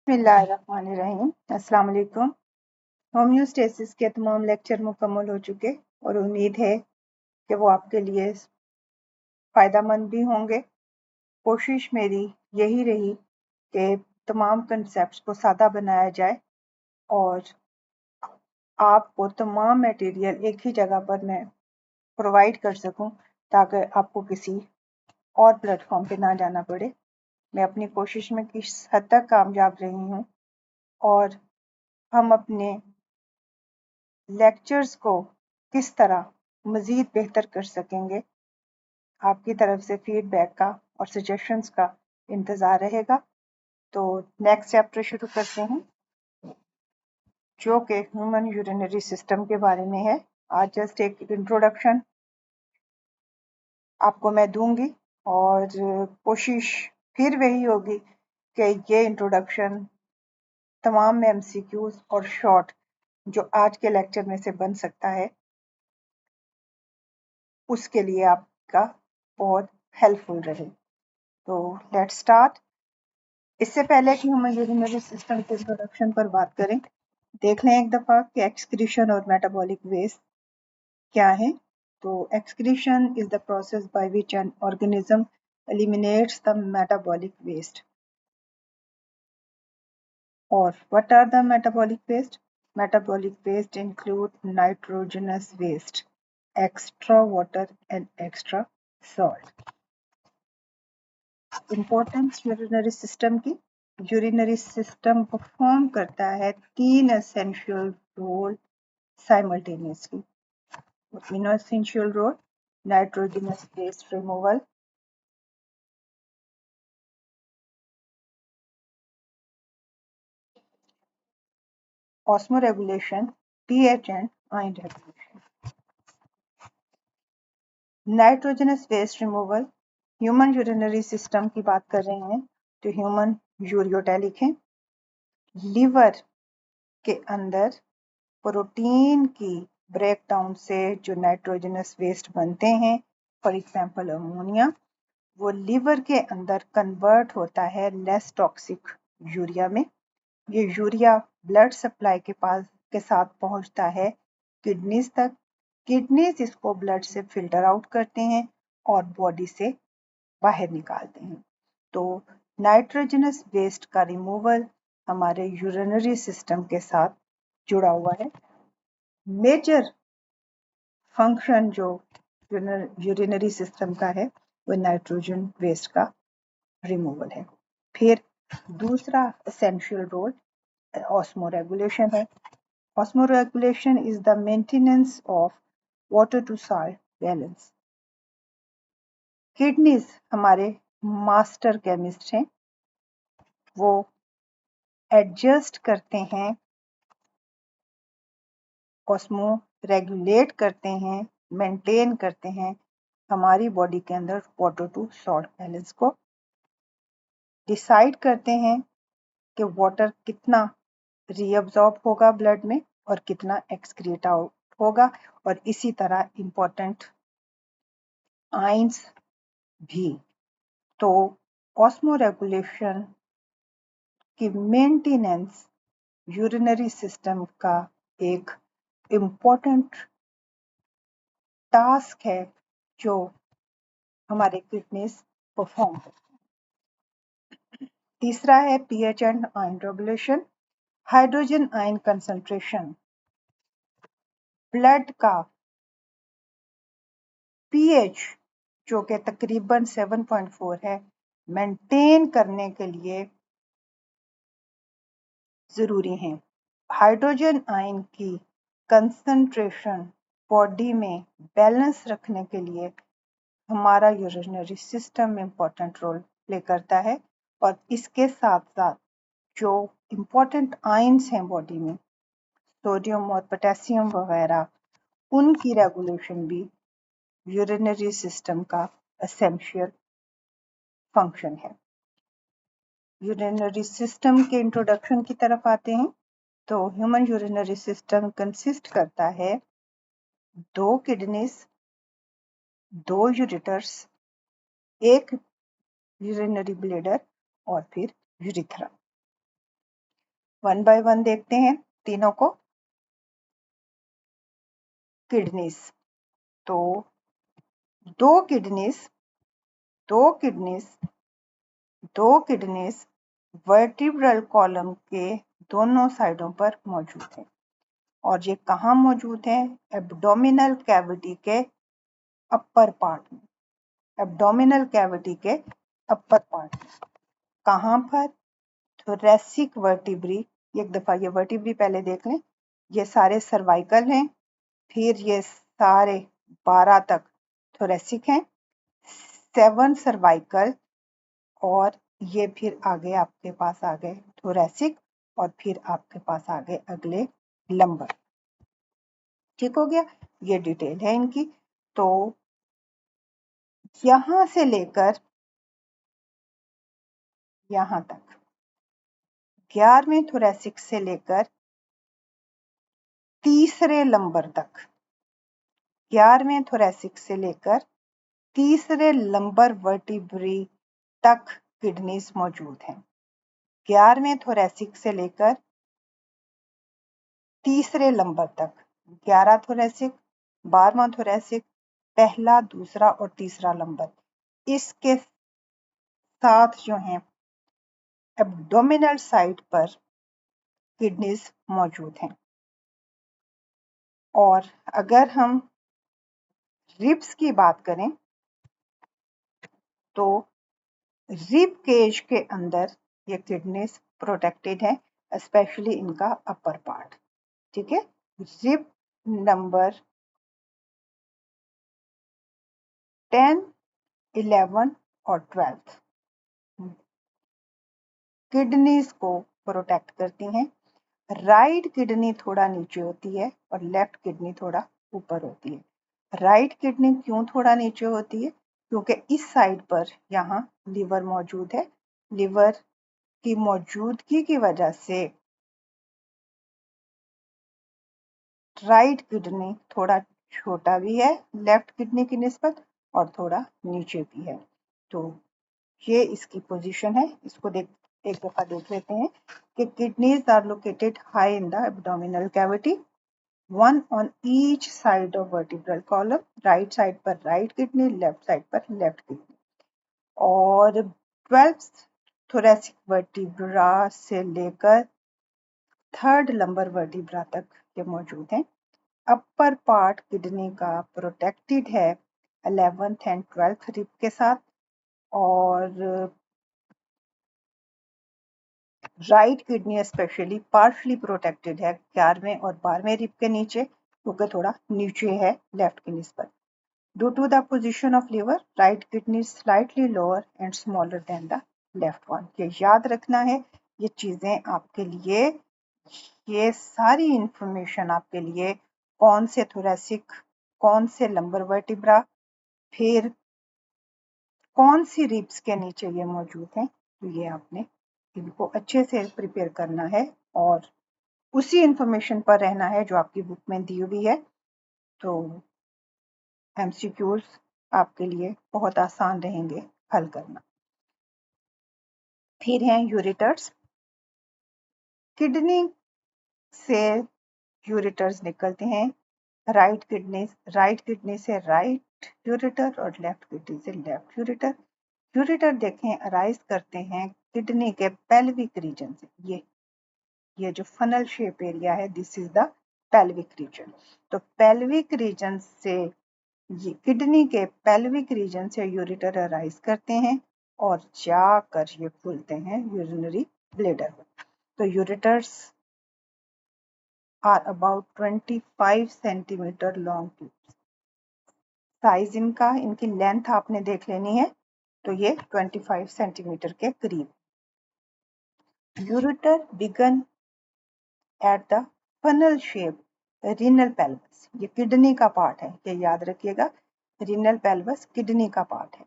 बिस्मिल्लाहिर्रहमानिर्रहीम। अस्सलाम वालेकुम। होम्योस्टेसिस के तमाम लेक्चर मुकम्मल हो चुके और उम्मीद है कि वो आपके लिए फ़ायदेमंद भी होंगे। कोशिश मेरी यही रही कि तमाम कंसेप्ट्स को सादा बनाया जाए और आपको तमाम मटेरियल एक ही जगह पर मैं प्रोवाइड कर सकूं ताकि आपको किसी और प्लेटफॉर्म पे ना जाना पड़े। मैं अपनी कोशिश में किस हद तक कामयाब रही हूँ और हम अपने लेक्चर्स को किस तरह मज़ीद बेहतर कर सकेंगे, आपकी तरफ से फीडबैक का और सजेशंस का इंतज़ार रहेगा। तो नेक्स्ट चैप्टर शुरू करते हैं जो कि ह्यूमन यूरिनरी सिस्टम के बारे में है। आज जस्ट एक इंट्रोडक्शन आपको मैं दूंगी और कोशिश फिर वही होगी कि ये इंट्रोडक्शन तमाम MCQs और शॉर्ट जो आज के लेक्चर में से बन सकता है उसके लिए आपका बहुत हेल्पफुल रहे। तो लेट्स स्टार्ट। इससे पहले कि हम यूरिनरी सिस्टम के इंट्रोडक्शन पर बात करें, देख लें एक दफ़ा कि एक्सक्रीशन और मेटाबॉलिक वेस्ट क्या है। तो excretion is the process by which an organism eliminates the metabolic waste. Or what are the metabolic waste? Metabolic waste include nitrogenous waste, extra water and extra salt. Importance urinary system की। Urinary system perform करता है 3 essential role simultaneously. तीनों essential role: nitrogenous waste removal, osmoregulation, pH and ion regulation. Nitrogenous waste removal human urinary system की बात कर रहे हैं तो ह्यूमन यूरियोटा लिखें। लीवर के अंदर प्रोटीन की ब्रेकडाउन से जो नाइट्रोजनस वेस्ट बनते हैं, फॉर एग्जांपल अमोनिया, वो लीवर के अंदर कन्वर्ट होता है लेस टॉक्सिक यूरिया में। ये यूरिया ब्लड सप्लाई के साथ पहुंचता है किडनीज तक। किडनीज इसको ब्लड से फिल्टर आउट करते हैं और बॉडी से बाहर निकालते हैं। तो नाइट्रोजनस वेस्ट का रिमूवल हमारे यूरिनरी सिस्टम के साथ जुड़ा हुआ है। मेजर फंक्शन जो यूरिनरी सिस्टम का है वो नाइट्रोजन वेस्ट का रिमूवल है। फिर दूसरा एसेंशियल रोल ऑस्मोरेगुलेशन है। Osmoregulation is the maintenance of water to salt balance. Kidneys हमारे मास्टर केमिस्ट हैं, वो एडजस्ट करते हैं, ऑस्मो रेगुलेट करते हैं, मेंटेन करते हैं हमारी बॉडी के अंदर वाटर टू सॉल्ट बैलेंस को। डिसाइड करते हैं कि वाटर कितना रीअब्जॉर्ब होगा ब्लड में और कितना एक्सक्रीट आउट होगा, और इसी तरह इंपॉर्टेंट आयंस भी। तो ऑस्मो रेगुलेशन की मेंटेनेंस यूरिनरी सिस्टम का एक इम्पोर्टेंट टास्क है जो हमारे किडनीज परफॉर्म करते हैं। तीसरा है pH and ion regulation. Hydrogen ion concentration blood का pH जो कि तकरीबन 7.4 है, मेंटेन करने के लिए जरूरी है। हाइड्रोजन आयन की कंसंट्रेशन बॉडी में बैलेंस रखने के लिए हमारा urinary system important role play करता है, और इसके साथ साथ जो इम्पोर्टेंट आयंस हैं बॉडी में, सोडियम और पोटेशियम वगैरह, उनकी रेगुलेशन भी यूरिनरी सिस्टम का एसेंशियल फंक्शन है। यूरिनरी सिस्टम के इंट्रोडक्शन की तरफ आते हैं। तो ह्यूमन यूरिनरी सिस्टम कंसिस्ट करता है 2 किडनीज, 2 यूरेटर्स, एक यूरिनरी ब्लैडर और फिर यूरिथ्रा। वन बाय वन देखते हैं तीनों को। किडनीज, तो दो किडनीज दो किडनीज दो किडनीज वर्टिब्रल कॉलम के दोनों साइडों पर मौजूद है। और ये कहाँ मौजूद है? एब्डोमिनल कैविटी के अपर पार्ट में। एब्डोमिनल कैविटी के अपर पार्ट में कहाँ पर? Thoracic vertebrae. एक दफा ये वर्टिब्री पहले देख लें। ये सारे सर्वाइकल हैं, फिर ये सारे 12 तक थोरेसिक हैं, 7 सर्वाइकल, और ये फिर आगे आपके पास आ गए थोरेसिक, और फिर आपके पास आ गए अगले लंबर। ठीक हो गया, ये डिटेल है इनकी। तो यहां से लेकर यहां तक 11वें थोरेसिक से लेकर तीसरे लंबर तक, 11वें थोरेसिक से लेकर तीसरे लंबर वर्टिब्री तक किडनीज मौजूद हैं। 11वें थोरेसिक से लेकर तीसरे लंबर तक, 11 थोरेसिक, 12वां थोरेसिक, पहला, दूसरा और तीसरा लंबर, इसके साथ जो है एब्डोमिनल साइड पर किडनीज मौजूद हैं। और अगर हम रिब्स की बात करें तो रिब केज के अंदर ये किडनीज प्रोटेक्टेड है, स्पेशली इनका अपर पार्ट। ठीक है, रिब नंबर 10, 11 और 12 किडनीज को प्रोटेक्ट करती हैं। राइट किडनी थोड़ा नीचे होती है और लेफ्ट किडनी थोड़ा ऊपर होती है। राइट किडनी क्यों थोड़ा नीचे होती है? क्योंकि इस साइड पर यहाँ लिवर मौजूद है। लिवर की मौजूदगी की वजह से राइट किडनी थोड़ा छोटा भी है लेफ्ट किडनी की निस्बत, और थोड़ा नीचे भी है। तो ये इसकी पोजीशन है। इसको एक दफा देख लेते हैं कि kidneys are located high in the abdominal cavity, one on each side of vertebral column. Right side पर राइट किडनी, लेफ्ट साइड पर लेफ्ट किडनी। और 12 थोरेसिक वर्टिब्रा से लेकर थर्ड लंबर वर्टिब्रा तक ये मौजूद हैं। अपर पार्ट किडनी का प्रोटेक्टेड है 11th एंड 12th रिब के साथ, और right kidney specially partially protected है 11वें और 12वें रिब के नीचे, क्योंकि थोड़ा नीचे है लेफ्ट की निस्बत। Due to the position of liver, right kidney slightly lower and smaller than the left one. ये याद रखना है, ये चीजें आपके लिए, ये सारी इंफॉर्मेशन आपके लिए, कौन से थोरेसिक, कौन से लंबर वर्टिब्रा, फिर कौन सी रिब्स के नीचे ये मौजूद हैं, तो ये आपने इनको अच्छे से प्रिपेयर करना है और उसी इंफॉर्मेशन पर रहना है जो आपकी बुक में दी हुई है। तो एमसीक्यूज आपके लिए बहुत आसान रहेंगे हल करना। फिर हैं यूरेटर्स। किडनी से यूरेटर्स निकलते हैं। राइट किडनी से राइट यूरेटर और लेफ्ट किडनी से लेफ्ट यूरेटर। यूरेटर देखें अराइज करते हैं किडनी के पेल्विक रीजन से। ये जो फनल शेप एरिया है, this is the pelvic region. तो पेल्विक रीजन से, ये किडनी के पेल्विक रीजन से यूरेटर अराइज करते हैं और जाकर ये खुलते हैं यूरिनरी ब्लैडर में। तो ureters are about 25 centimetre long tubes. Size इनका, इनकी लेंथ आपने देख लेनी है, तो ये 25 सेंटीमीटर के करीब। Ureter begin at the funnel shape renal pelvis. ये किडनी का पार्ट है, ये याद रखिएगा, रीनल पेल्वस किडनी का पार्ट है।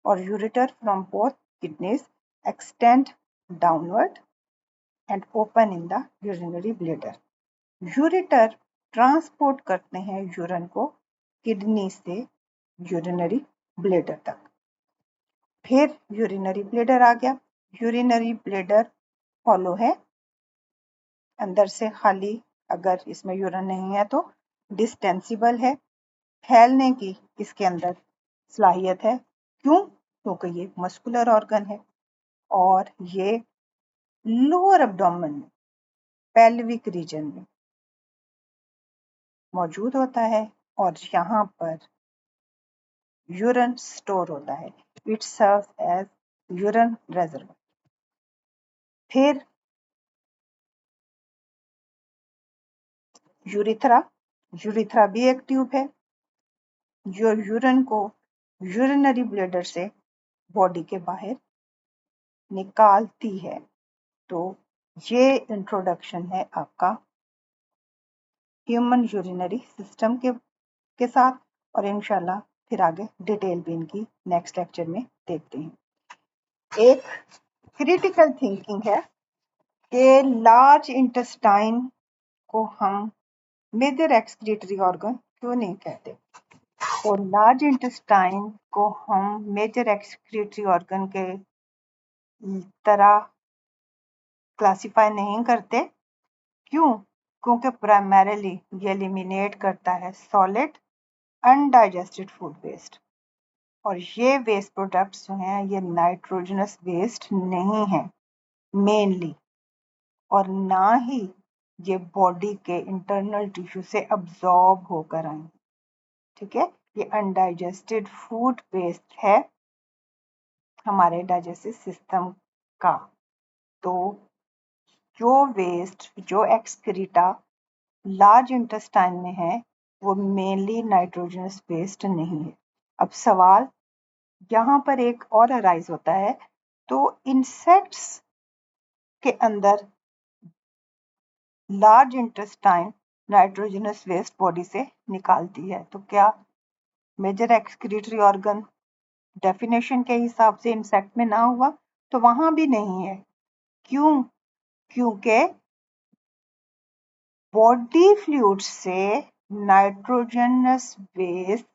और ureter from both kidneys extend downward and open in the urinary bladder. Ureter transport करते हैं यूरिन को किडनी से यूरिनरी ब्लैडर तक। फिर यूरिनरी ब्लैडर आ गया। यूरिनरी ब्लैडर फॉलो है अंदर से खाली, अगर इसमें यूरिन नहीं है तो डिस्टेंसिबल है, फैलने की इसके अंदर सलाहियत है। क्यों? क्योंकि ये मस्कुलर ऑर्गन है और ये लोअर एब्डोमेन में, पेल्विक रीजन में मौजूद होता है और यहाँ पर यूरिन स्टोर होता है। It serves as urine reservoir. फिर यूरिथ्रा भी एक ट्यूब है जो यूरिन को यूरिनरी ब्लैडर से बॉडी के बाहर निकालती है। तो ये इंट्रोडक्शन है आपका ह्यूमन यूरिनरी सिस्टम के साथ, और इंशाल्लाह फिर आगे डिटेल भी इनकी नेक्स्ट लेक्चर में देखते हैं। एक क्रिटिकल थिंकिंग है कि लार्ज इंटेस्टाइन को हम मेजर एक्सक्रीटरी ऑर्गन क्यों नहीं कहते। तो लार्ज इंटेस्टाइन को हम मेजर एक्सक्रीटरी ऑर्गन के तरह क्लासिफाई नहीं करते। क्यों? क्योंकि प्राइमरीली ये एलिमिनेट करता है सॉलिड अनडाइजेस्टेड फूड वेस्ट, और ये वेस्ट प्रोडक्ट्स जो हैं ये नाइट्रोजनस वेस्ट नहीं है मेनली, और ना ही ये बॉडी के इंटरनल टिश्यू से अब्जॉर्ब होकर आए। ठीक है, ये अनडाइजेस्टेड फूड वेस्ट है हमारे डाइजेस्टिव सिस्टम का। तो जो वेस्ट, जो एक्सक्रीटा लार्ज इंटेस्टाइन में है वो मेनली नाइट्रोजनस वेस्ट नहीं है। अब सवाल यहाँ पर एक और अराइज होता है, तो इंसेक्ट्स के अंदर large intestine nitrogenous waste body से निकालती है, तो क्या मेजर एक्सक्रीटरी ऑर्गन डेफिनेशन के हिसाब से इंसेक्ट में ना हुआ? तो वहां भी नहीं है। क्यों? क्योंकि बॉडी फ्लूइड से नाइट्रोजनस वेस्ट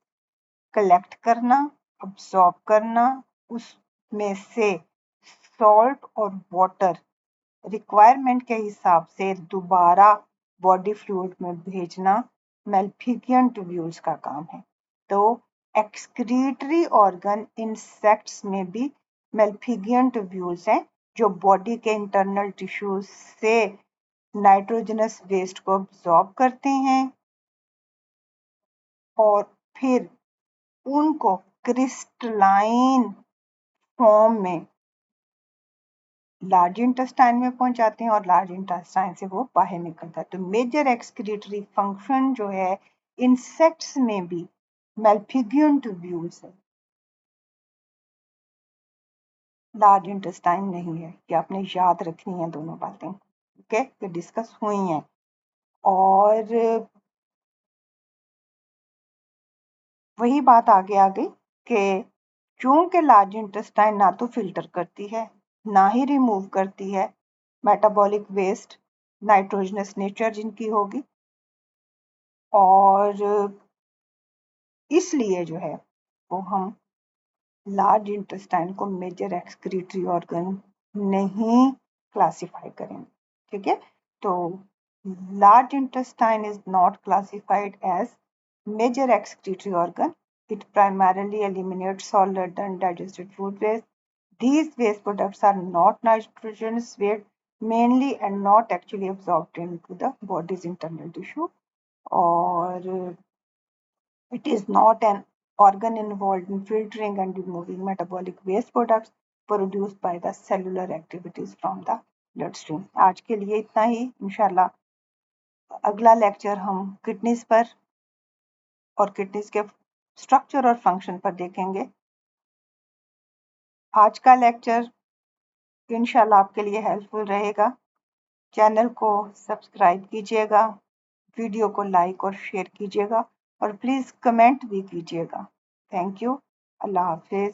कलेक्ट करना, अब्सॉर्ब करना, उसमें से सॉल्ट और वाटर रिक्वायरमेंट के हिसाब से दोबारा बॉडी फ्लूइड में भेजना मेल्फिगियन ट्यूब्यूल्स का काम है। तो एक्सक्रीटरी ऑर्गन इंसेक्ट्स में भी मेल्फिगियन ट्यूब्यूल्स हैं जो बॉडी के इंटरनल टिश्यूज से नाइट्रोजनस वेस्ट को अब्सॉर्ब करते हैं और फिर उनको क्रिस्टलाइन फॉर्म में लार्ज इंटेस्टाइन में पहुंचाते हैं और लार्ज इंटेस्टाइन से वो बाहर निकलता है। तो मेजर एक्सक्रीटरी फंक्शन जो है इंसेक्ट्स में भी मेल्फिगियन ट्यूब्यूल्स है, लार्ज इंटेस्टाइन नहीं है। ये आपने याद रखनी है दोनों बातें, ओके, ये डिस्कस हुई हैं। और वही बात आगे आ गई कि चूंकि लार्ज इंटेस्टाइन ना तो फिल्टर करती है ना ही रिमूव करती है मेटाबॉलिक वेस्ट, नाइट्रोजनस नेचर जिनकी होगी, और इसलिए जो है वो हम लार्ज इंटेस्टाइन को मेजर एक्सक्रीटरी ऑर्गन नहीं क्लासिफाई करेंगे। ठीक है, तो large intestine is not classified as major excretory organ. It primarily eliminates solid and digested food waste. These waste products are not nitrogenous waste mainly and not actually absorbed into the body's internal tissue, or it is not an organ involved in filtering and removing metabolic waste products produced by the cellular activities from the bloodstream. आज के लिए इतना ही। इंशाल्लाह अगला lecture हम kidneys पर और kidneys के स्ट्रक्चर और फंक्शन पर देखेंगे। आज का लेक्चर इंशाल्लाह आपके लिए हेल्पफुल रहेगा। चैनल को सब्सक्राइब कीजिएगा, वीडियो को लाइक और शेयर कीजिएगा, और प्लीज़ कमेंट भी कीजिएगा। Thank you. अल्लाह हाफिज़।